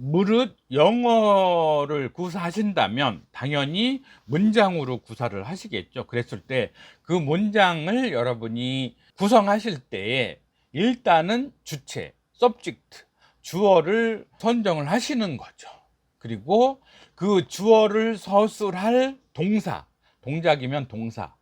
무릇 영어를 구사하신다면 당연히 문장으로 구사를 하시겠죠. 그랬을 때 그 문장을 여러분이 구성하실 때에 일단은 주체, subject, 주어를 선정을 하시는 거죠. 그리고 그 주어를 서술할 동사, 동작이면 동사,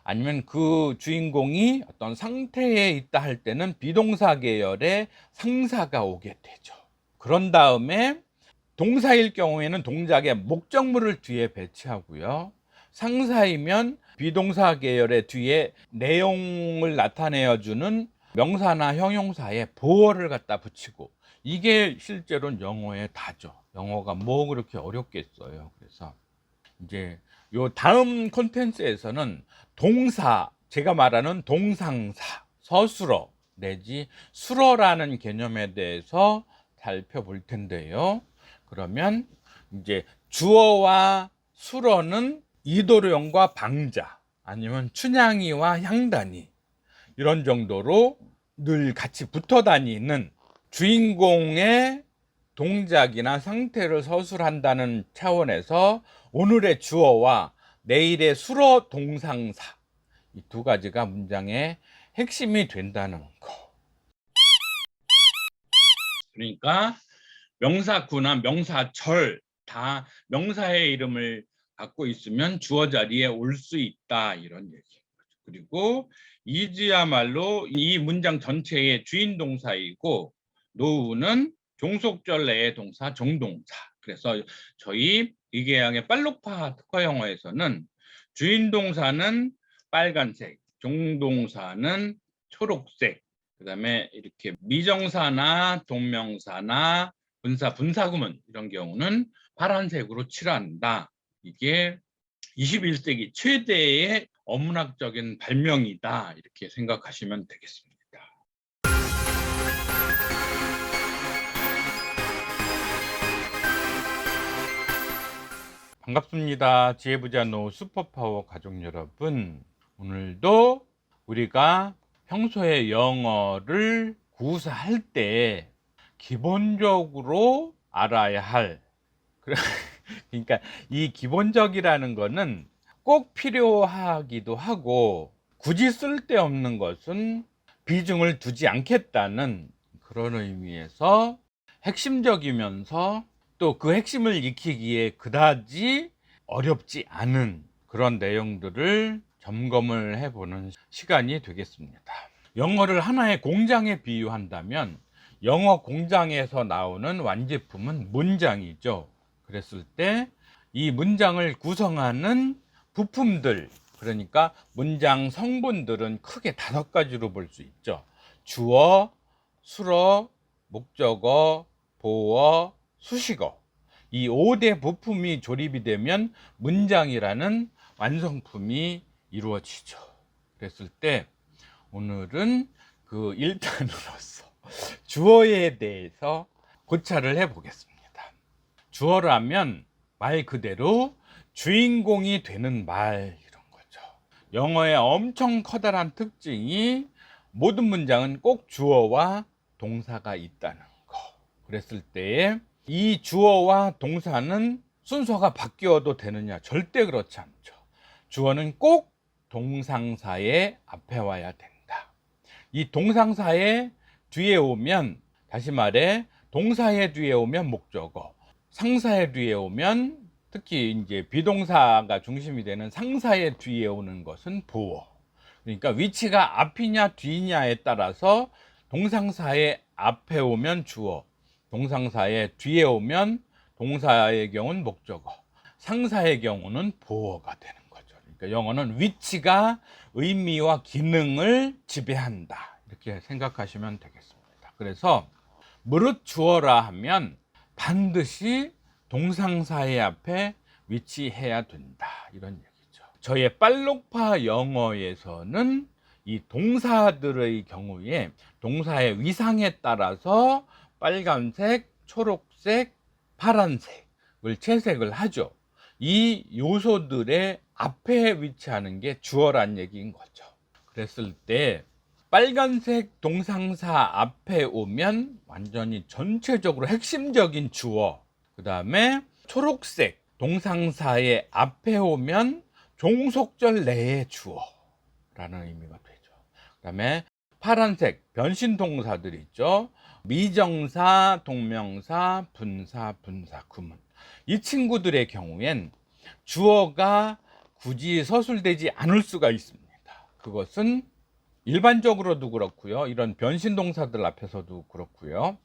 아니면 그 주인공이 어떤 상태에 있다 할 때는 비동사 계열의 상사가 오게 되죠. 그런 다음에 동사일 경우에는 동작의 목적물을 뒤에 배치하고요. 상사이면 비동사 계열의 뒤에 내용을 나타내어 주는 명사나 형용사에 보어를 갖다 붙이고, 이게 실제로는 영어의 다죠. 영어가 뭐 그렇게 어렵겠어요. 그래서 이제 요 다음 콘텐츠에서는 동사, 제가 말하는 동상사, 서술어 내지 술어라는 개념에 대해서 살펴볼 텐데요. 그러면 이제 주어와 술어는 이도령과 방자, 아니면 춘향이와 향단이, 이런 정도로 늘 같이 붙어 다니는 주인공의 동작이나 상태를 서술한다는 차원에서 오늘의 주어와 내일의 술어 동상사, 이 두 가지가 문장의 핵심이 된다는 거. 그러니까 명사구나 명사절 다 명사의 이름을 갖고 있으면 주어 자리에 올 수 있다, 이런 얘기인 거죠. 그리고 이즈야말로 이 문장 전체의 주인 동사이고, 노우는 종속절 내의 동사 종동사. 그래서 저희 이계양의 빨록파 특허 영어에서는 주인 동사는 빨간색, 종동사는 초록색, 그다음에 이렇게 미정사나 동명사나 분사, 분사구문 이런 경우는 파란색으로 칠한다. 이게 21세기 최대의 어문학적인 발명이다, 이렇게 생각하시면 되겠습니다. 반갑습니다. 지혜부자 노 슈퍼파워 가족 여러분, 오늘도 우리가 평소에 영어를 구사할 때 기본적으로 알아야 할, 그러니까 이 기본적이라는 거는 꼭 필요하기도 하고 굳이 쓸데없는 것은 비중을 두지 않겠다는 그런 의미에서 핵심적이면서 또 그 핵심을 익히기에 그다지 어렵지 않은 그런 내용들을 점검을 해보는 시간이 되겠습니다. 영어를 하나의 공장에 비유한다면 영어 공장에서 나오는 완제품은 문장이죠. 그랬을 때 이 문장을 구성하는 부품들, 그러니까 문장 성분들은 크게 5가지로 볼 수 있죠. 주어, 술어, 목적어, 보어, 수식어. 이 5대 부품이 조립이 되면 문장이라는 완성품이 이루어지죠. 그랬을 때 오늘은 그 1단으로서 주어에 대해서 고찰을 해 보겠습니다. 주어라면 말 그대로 주인공이 되는 말, 이런 거죠. 영어의 엄청 커다란 특징이 모든 문장은 꼭 주어와 동사가 있다는 거. 그랬을 때에 이 주어와 동사는 순서가 바뀌어도 되느냐? 절대 그렇지 않죠. 주어는 꼭 동상사의 앞에 와야 된다. 이 동상사의 뒤에 오면, 다시 말해 동사의 뒤에 오면 목적어, 상사의 뒤에 오면, 특히 이제 비동사가 중심이 되는 상사의 뒤에 오는 것은 보어. 그러니까 위치가 앞이냐 뒤냐에 따라서 동상사의 앞에 오면 주어, 동상사의 뒤에 오면 동사의 경우는 목적어, 상사의 경우는 보어가 되는 거죠. 그러니까 영어는 위치가 의미와 기능을 지배한다, 이렇게 생각하시면 되겠습니다. 그래서 무릇 주어라 하면 반드시 동상사의 앞에 위치해야 된다, 이런 얘기죠. 저의 빨록파 영어에서는 이 동사들의 경우에 동사의 위상에 따라서 빨간색, 초록색, 파란색을 채색을 하죠. 이 요소들의 앞에 위치하는 게 주어란 얘기인 거죠. 그랬을 때 빨간색 동상사 앞에 오면 완전히 전체적으로 핵심적인 주어, 그 다음에 초록색 동상사의 앞에 오면 종속절 내의 주어라는 의미가 되죠. 그 다음에 파란색 변신 동사들 있죠. 미정사, 동명사, 분사, 분사, 구문. 이 친구들의 경우엔 주어가 굳이 서술되지 않을 수가 있습니다. 그것은 일반적으로도 그렇고요. 이런 변신 동사들 앞에서도 그렇고요.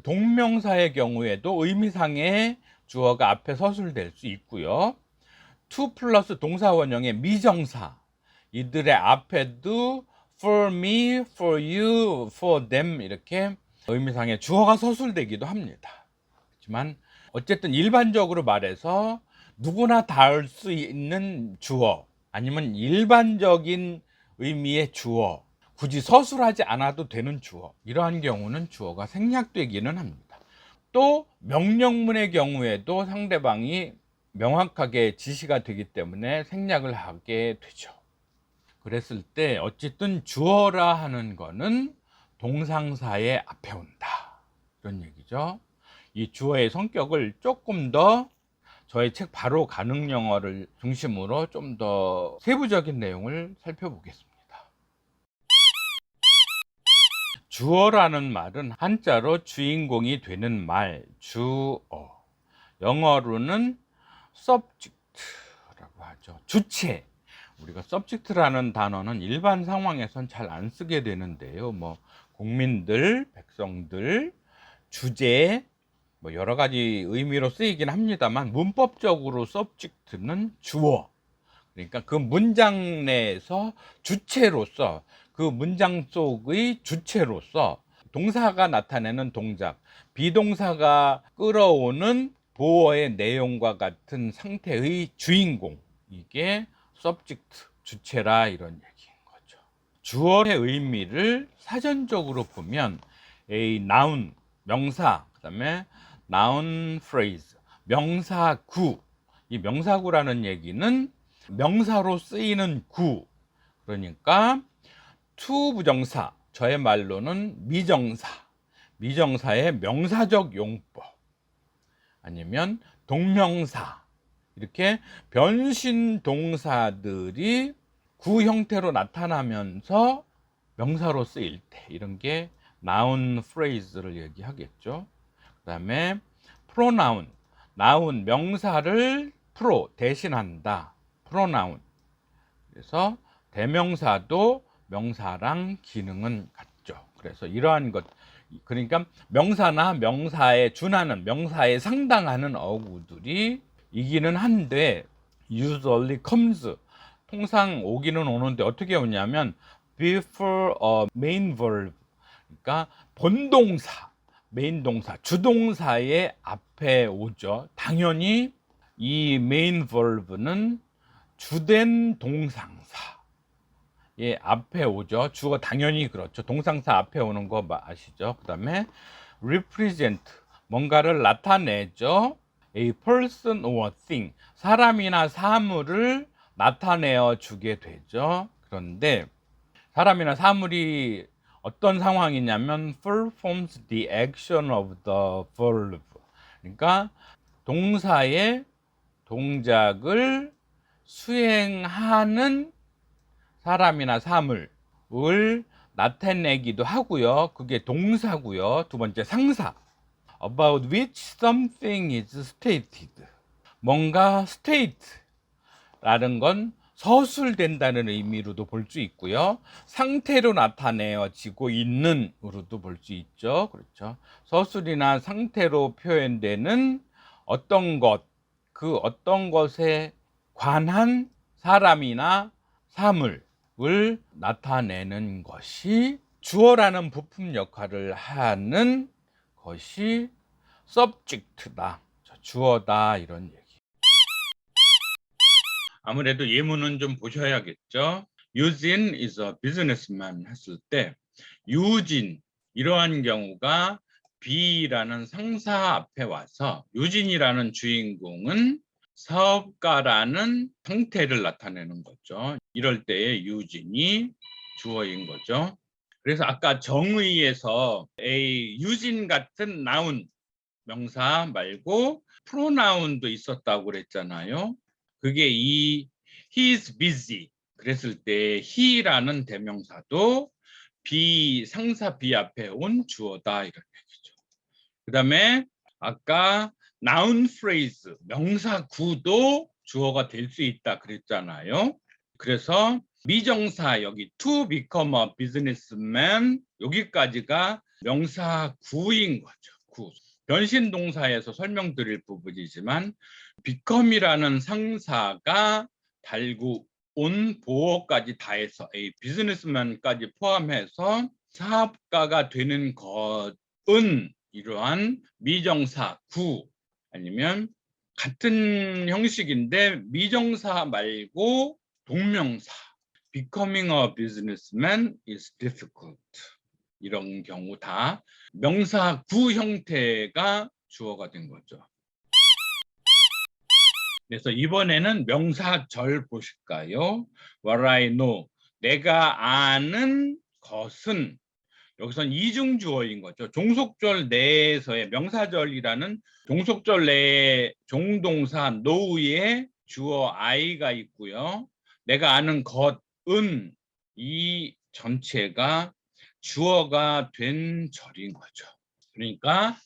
동명사의 경우에도 의미상의 주어가 앞에 서술될 수 있고요. to 플러스 동사 원형의 미정사, 이들의 앞에도 for me, for you, for them 이렇게 의미상의 주어가 서술되기도 합니다. 하지만 어쨌든 일반적으로 말해서 누구나 닿을 수 있는 주어, 아니면 일반적인 의미의 주어, 굳이 서술하지 않아도 되는 주어, 이러한 경우는 주어가 생략되기는 합니다. 또 명령문의 경우에도 상대방이 명확하게 지시가 되기 때문에 생략을 하게 되죠. 그랬을 때 어쨌든 주어라 하는 거는 동상사의 앞에 온다, 이런 얘기죠. 이 주어의 성격을 조금 더 저의 책 바로 가능 영어를 중심으로 좀 더 세부적인 내용을 살펴보겠습니다. 주어라는 말은 한자로 주인공이 되는 말, 주어. 영어로는 subject라고 하죠. 주체. 우리가 subject라는 단어는 일반 상황에선 잘 안 쓰게 되는데요. 뭐 국민들, 백성들, 주제, 뭐 여러 가지 의미로 쓰이긴 합니다만 문법적으로 subject는 주어. 그러니까 그 문장 내에서 주체로서, 그 문장 속의 주체로서 동사가 나타내는 동작, 비동사가 끌어오는 보어의 내용과 같은 상태의 주인공, 이게 subject, 주체라, 이런 얘기인 거죠. 주어의 의미를 사전적으로 보면 a noun, 명사, 그 다음에 noun phrase, 명사구. 이 명사구라는 얘기는 명사로 쓰이는 구, 그러니까 to 부정사, 저의 말로는 미정사, 미정사의 명사적 용법, 아니면 동명사, 이렇게 변신 동사들이 구 형태로 나타나면서 명사로 쓰일 때, 이런 게 noun phrase를 얘기하겠죠. 그 다음에 pronoun, noun 명사를 프로 대신한다, pronoun. 그래서 대명사도 명사랑 기능은 같죠. 그래서 이러한 것, 그러니까 명사나 명사에 준하는, 명사에 상당하는 어구들이 이기는 한데 usually comes, 통상 오기는 오는데 어떻게 오냐면 before a main verb, 그러니까 본동사, 메인 동사, 주동사의 앞에 오죠. 당연히 이 메인 verb는 주된 동상사의 앞에 오죠. 주어 당연히 그렇죠. 동상사 앞에 오는 거 아시죠? 그 다음에 represent, 뭔가를 나타내죠. a person or thing, 사람이나 사물을 나타내어 주게 되죠. 그런데 사람이나 사물이 어떤 상황이냐면 performs the action of the verb, 그러니까 동사의 동작을 수행하는 사람이나 사물을 나타내기도 하고요. 그게 동사고요. 두 번째 상사, about which something is stated, 뭔가 state라는 건 서술된다는 의미로도 볼 수 있고요. 상태로 나타내어지고 있는으로도 볼 수 있죠. 그렇죠. 서술이나 상태로 표현되는 어떤 것, 그 어떤 것에 관한 사람이나 사물을 나타내는 것이 주어라는 부품 역할을 하는 것이 subject다, 주어다, 이런 얘기. 아무래도 예문은 좀 보셔야겠죠. 유진 is a businessman 했을 때 유진, 이러한 경우가 B라는 상사 앞에 와서 유진이라는 주인공은 사업가라는 형태를 나타내는 거죠. 이럴 때의 유진이 주어인 거죠. 그래서 아까 정의에서 A 유진 같은 나운 명사 말고 프로나운도 있었다고 그랬잖아요. 그게 이 he's busy 그랬을 때 he라는 대명사도 상사 be 앞에 온 주어다 이런 얘기죠. 그다음에 아까 noun phrase 명사 구도 주어가 될 수 있다 그랬잖아요. 그래서 미정사 여기 to become a businessman 여기까지가 명사 구인 거죠. 구. 변신 동사에서 설명드릴 부분이지만 become이라는 상사가 달고 온 보어까지 다 해서 비즈니스맨까지 포함해서 사업가가 되는 것은 이러한 미정사 구 아니면 같은 형식인데 미정사 말고 동명사 becoming a businessman is difficult 이런 경우 다 명사 구 형태가 주어가 된 거죠. 그래서 이번에는 명사절 보실까요? What I know 내가 아는 것은 여기선 이중주어인 거죠. 종속절 내에서의 명사절이라는 종속절 내에 종동사 know의 주어 I가 있고요. 내가 아는 것은 이 전체가 주어가 된 절인 거죠. 그러니까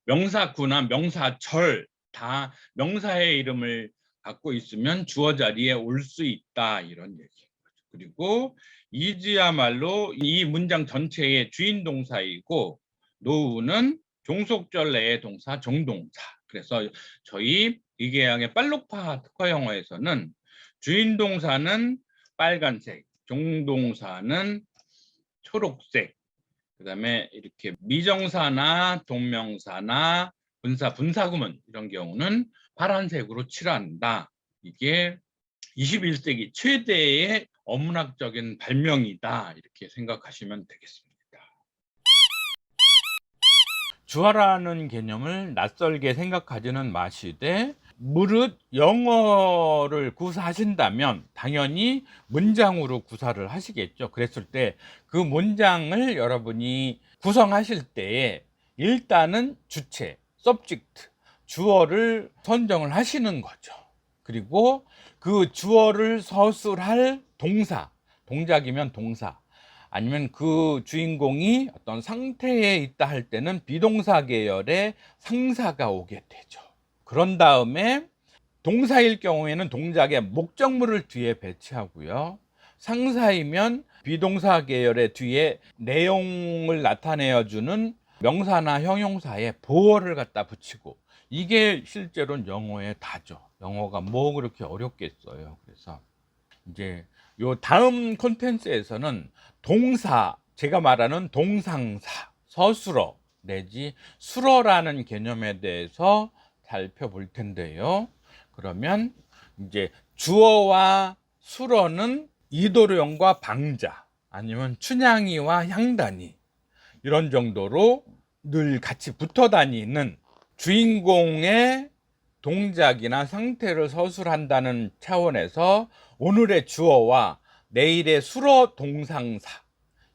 명사구나 명사절 다 명사의 이름을 갖고 있으면 주어 자리에 올 수 있다 이런 얘기인 거죠. 그리고 is야말로 이 문장 전체의 주인 동사이고 know는 종속절 내의 동사 종동사. 그래서 저희 이계양의 빨록파 특화 영어에서는 주인 동사는 빨간색, 종동사는 초록색, 그다음에 이렇게 미정사나 동명사나 분사구문 이런 경우는 파란색으로 칠한다. 이게 21세기 최대의 어문학적인 발명이다. 이렇게 생각하시면 되겠습니다. 주어라는 개념을 낯설게 생각하지는 마시되 무릇 영어를 구사하신다면 당연히 문장으로 구사를 하시겠죠. 그랬을 때 그 문장을 여러분이 구성하실 때에 일단은 주체, subject, 주어를 선정을 하시는 거죠. 그리고 그 주어를 서술할 동사, 동작이면 동사, 아니면 그 주인공이 어떤 상태에 있다 할 때는 비동사 계열의 상사가 오게 되죠. 그런 다음에 동사일 경우에는 동작의 목적물을 뒤에 배치하고요. 상사이면 비동사 계열의 뒤에 내용을 나타내어주는 명사나 형용사에 보어를 갖다 붙이고 이게 실제로는 영어의 다죠. 영어가 뭐 그렇게 어렵겠어요. 그래서 이제 요 다음 콘텐츠에서는 동사, 제가 말하는 동상사, 서술어 내지 술어라는 개념에 대해서 살펴볼 텐데요. 그러면 이제 주어와 술어는 이도령과 방자 아니면 춘향이와 향단이 이런 정도로 늘 같이 붙어 다니는 주인공의 동작이나 상태를 서술한다는 차원에서 오늘의 주어와 내일의 술어 동상사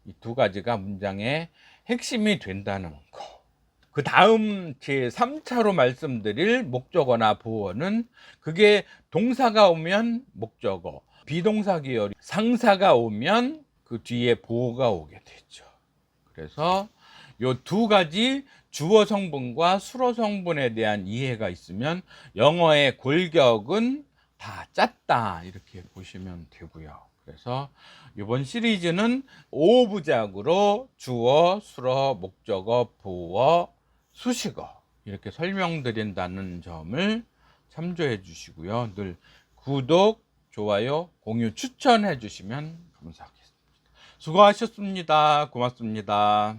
이 두 가지가 문장의 핵심이 된다는 거. 그 다음 제 3차로 말씀드릴 목적어나 보어는 그게 동사가 오면 목적어, 비동사 계열이 상사가 오면 그 뒤에 보어가 오게 되죠. 그래서 요 두 가지 주어 성분과 수어 성분에 대한 이해가 있으면 영어의 골격은 다 짰다 이렇게 보시면 되고요. 그래서 이번 시리즈는 5부작으로 주어, 수어, 목적어, 보어, 수식어 이렇게 설명드린다는 점을 참조해 주시고요. 늘 구독, 좋아요, 공유, 추천해 주시면 감사하겠습니다. 수고하셨습니다. 고맙습니다.